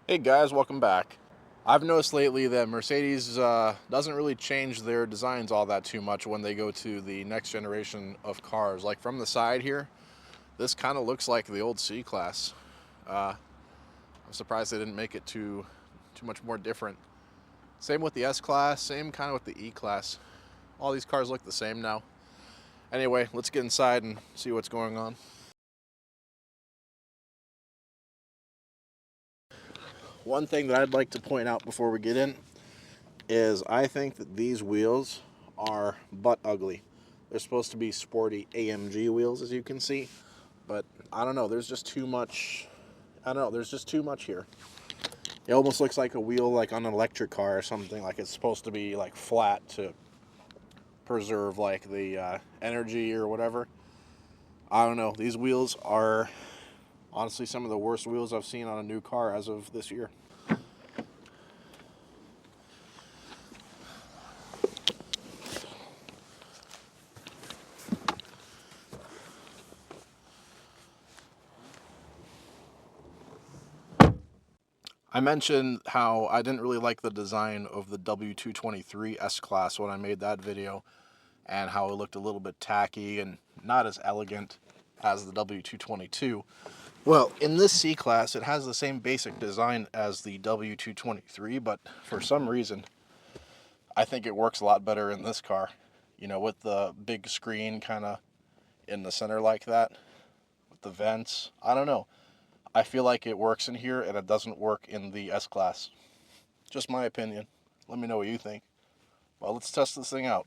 Hey guys, welcome back. I've noticed lately that Mercedes doesn't really change their designs all that too much when they go to the next generation of cars. Like from the side here, this kind of looks like the old C-Class. I'm surprised they didn't make it too much more different. Same with the S-Class, same kind of with the E-Class. All these cars look the same now. Anyway, let's get inside and see what's going on. One thing that I'd like to point out before we get in is I think that these wheels are butt ugly. They're supposed to be sporty AMG wheels, as you can see, but I don't know, there's just too much. I don't know, there's just too much here. It almost looks like a wheel like on an electric car or something, like it's supposed to be like flat to preserve like the energy or whatever. I don't know, these wheels are honestly some of the worst wheels I've seen on a new car as of this year. I mentioned how I didn't really like the design of the W223 S-Class when I made that video, and how it looked a little bit tacky and not as elegant as the W222. Well, in this C-Class, it has the same basic design as the W223, but for some reason, I think it works a lot better in this car. You know, with the big screen kind of in the center like that, with the vents. I don't know. I feel like it works in here and it doesn't work in the S-Class. Just my opinion. Let me know what you think. Well, let's test this thing out.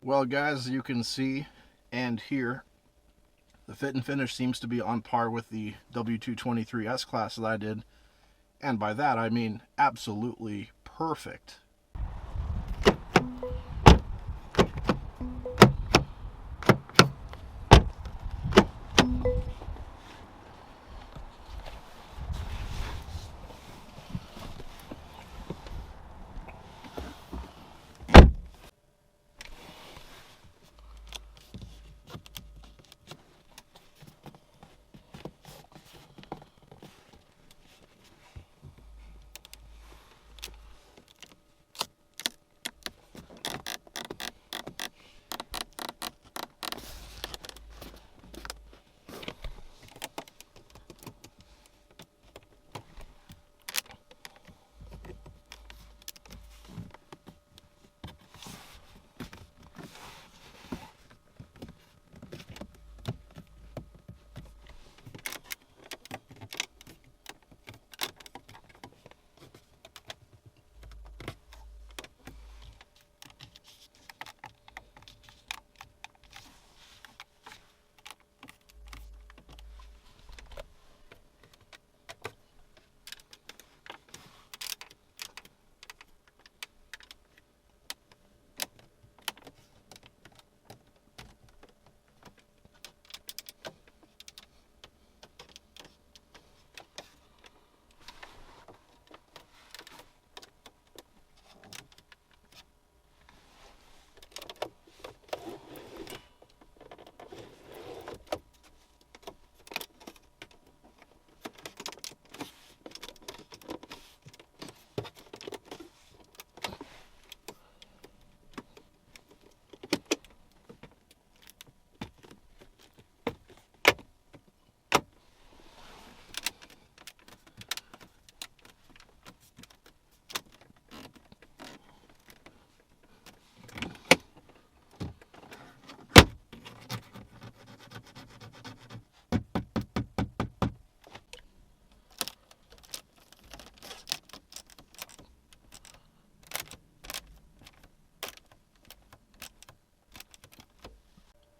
Well, guys, you can see and hear the fit and finish seems to be on par with the W223 S-Class that I did. And by that, I mean absolutely perfect.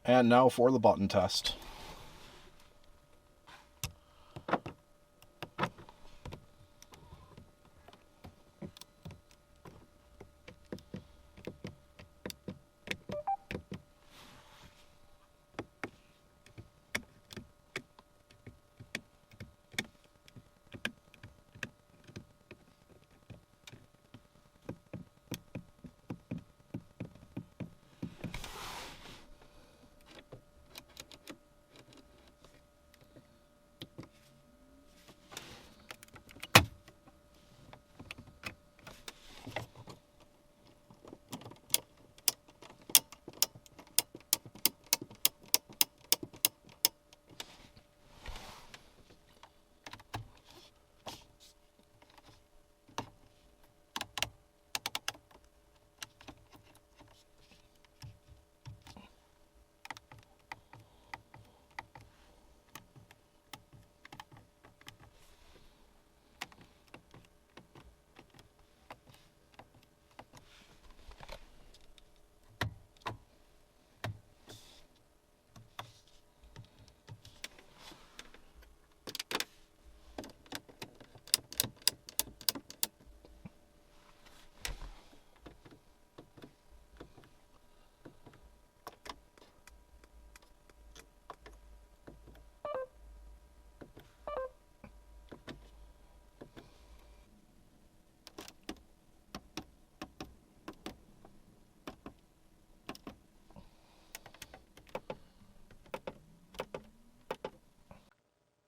And now for the button test.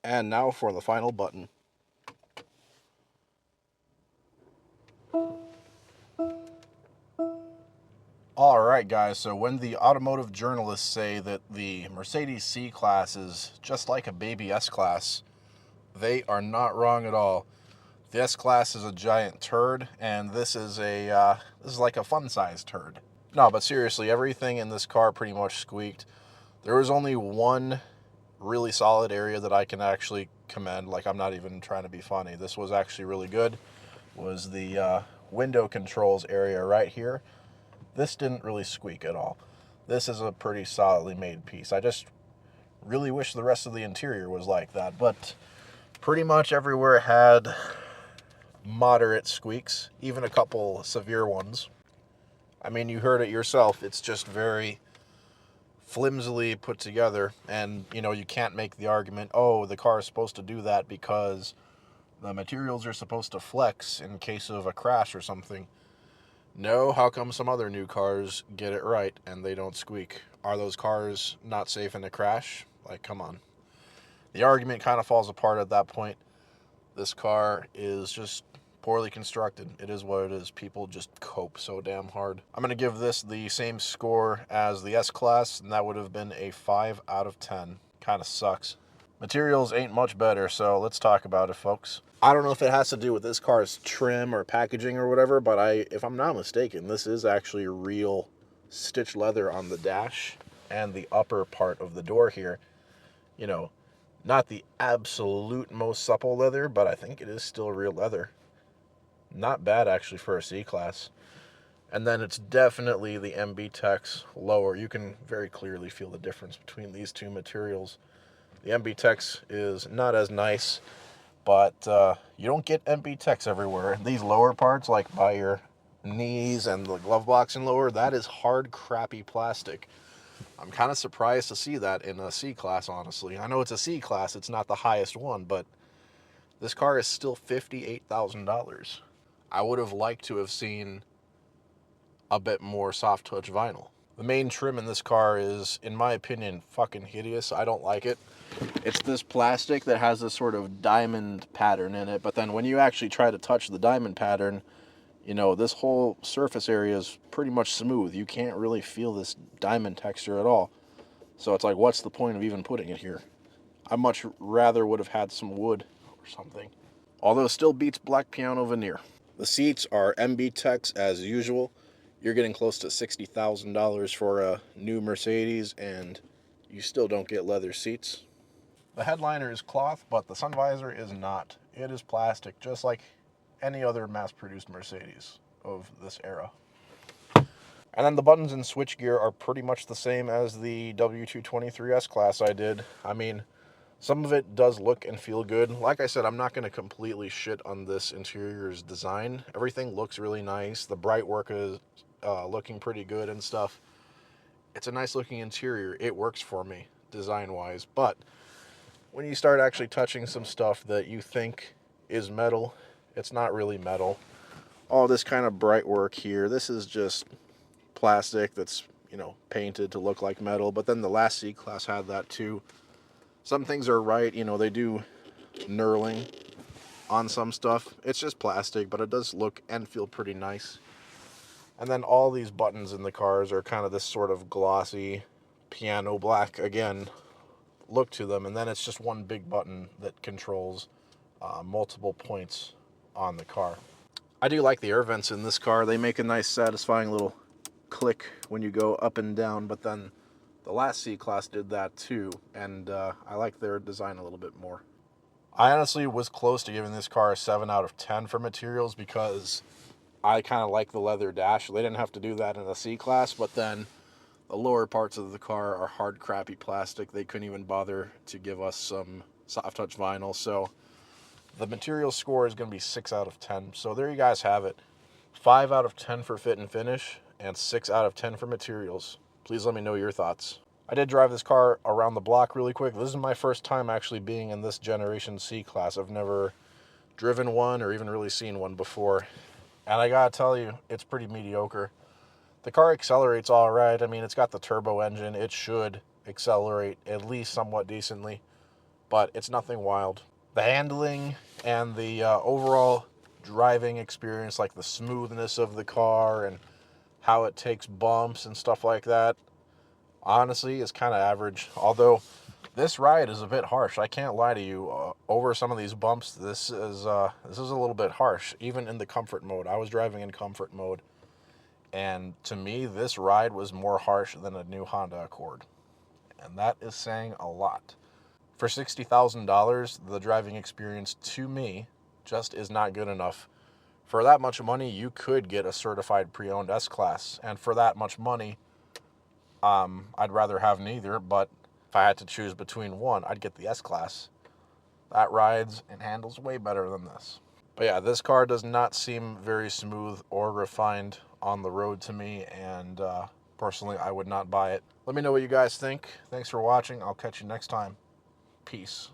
And now for the final button. Alright guys, so when the automotive journalists say that the Mercedes C-Class is just like a baby S-Class, they are not wrong at all. The S-Class is a giant turd, and this is like a fun-sized turd. No, but seriously, everything in this car pretty much squeaked. There was only one really solid area that I can actually commend. Like, I'm not even trying to be funny. This was actually really good. Was the window controls area right here. This didn't really squeak at all. This is a pretty solidly made piece. I just really wish the rest of the interior was like that, but pretty much everywhere had moderate squeaks, even a couple severe ones. I mean, you heard it yourself. It's just very flimsily put together, and you know, you can't make the argument, oh, the car is supposed to do that because the materials are supposed to flex in case of a crash or something. No, how come some other new cars get it right and they don't squeak? Are those cars not safe in a crash? Like, come on. The argument kind of falls apart at that point. This car is just poorly constructed. It is what it is. People just cope so damn hard. I'm going to give this the same score as the S-Class, and that would have been a 5 out of 10. Kind of sucks. Materials ain't much better, so let's talk about it, folks. I don't know if it has to do with this car's trim or packaging or whatever, but if I'm not mistaken, this is actually real stitched leather on the dash and the upper part of the door here. You know, not the absolute most supple leather, but I think it is still real leather. Not bad, actually, for a C-Class. And then it's definitely the MB Tex lower. You can very clearly feel the difference between these two materials. The MB Tex is not as nice, but you don't get MB Tex everywhere. These lower parts, like by your knees and the glove box and lower, that is hard, crappy plastic. I'm kind of surprised to see that in a C-Class, honestly. I know it's a C-Class, it's not the highest one, but this car is still $58,000. I would have liked to have seen a bit more soft touch vinyl. The main trim in this car is, in my opinion, fucking hideous. I don't like it. It's this plastic that has this sort of diamond pattern in it, but then when you actually try to touch the diamond pattern, you know, this whole surface area is pretty much smooth. You can't really feel this diamond texture at all. So it's like, what's the point of even putting it here? I much rather would have had some wood or something. Although it still beats black piano veneer. The seats are MB Tex as usual. You're getting close to $60,000 for a new Mercedes, and you still don't get leather seats. The headliner is cloth, but the sun visor is not. It is plastic, just like any other mass-produced Mercedes of this era. And then the buttons in switchgear are pretty much the same as the W223 S-Class I did. I mean, some of it does look and feel good. Like I said, I'm not going to completely shit on this interior's design. Everything looks really nice. The bright work is looking pretty good and stuff. It's a nice looking interior. It works for me, design-wise. But when you start actually touching some stuff that you think is metal, it's not really metal. All this kind of bright work here, this is just plastic that's, you know, painted to look like metal. But then the last C-Class had that too. Some things are right, you know, they do knurling on some stuff. It's just plastic, but it does look and feel pretty nice. And then all these buttons in the cars are kind of this sort of glossy piano black, again, look to them. And then it's just one big button that controls multiple points on the car. I do like the air vents in this car. They make a nice satisfying little click when you go up and down, but then the last C-Class did that too, and I like their design a little bit more. I honestly was close to giving this car a 7 out of 10 for materials because I kind of like the leather dash. They didn't have to do that in the C-Class, but then the lower parts of the car are hard, crappy plastic. They couldn't even bother to give us some soft touch vinyl, so the material score is going to be 6 out of 10. So there you guys have it. 5 out of 10 for fit and finish, and 6 out of 10 for materials. Please let me know your thoughts. I did drive this car around the block really quick. This is my first time actually being in this generation C-Class. I've never driven one or even really seen one before. And I gotta tell you, it's pretty mediocre. The car accelerates all right. I mean, it's got the turbo engine. It should accelerate at least somewhat decently, but it's nothing wild. The handling and the overall driving experience, like the smoothness of the car and how it takes bumps and stuff like that, honestly, is kind of average. Although this ride is a bit harsh. I can't lie to you. Over some of these bumps, this is a little bit harsh. Even in the comfort mode, I was driving in comfort mode, and to me, this ride was more harsh than a new Honda Accord, and that is saying a lot. For $60,000, the driving experience to me just is not good enough. For that much money, you could get a certified pre-owned S-Class, and for that much money, I'd rather have neither, but if I had to choose between one, I'd get the S-Class. That rides and handles way better than this. But yeah, this car does not seem very smooth or refined on the road to me, and personally, I would not buy it. Let me know what you guys think. Thanks for watching. I'll catch you next time. Peace.